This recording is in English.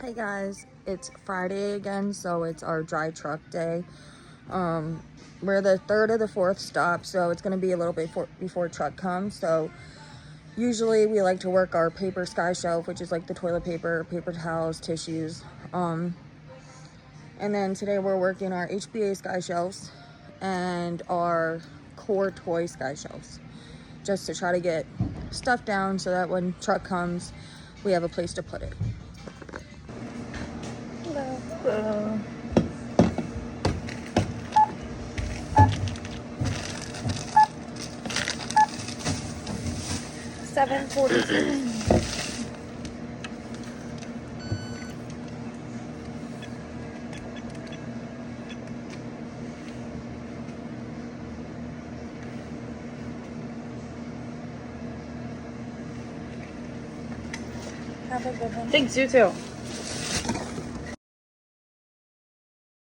Hey guys, it's Friday again, so it's our dry truck day. We're the third of the fourth stop, so it's going to be a little bit before truck comes. So usually we like to work our paper sky shelf, which is like the toilet paper, paper towels, tissues. And then today we're working our HBA sky shelves and our core toy sky shelves, just to try to get stuff down so that when truck comes, we have a place to put it. Hello. 7:46. Have a good one. Thanks, you too.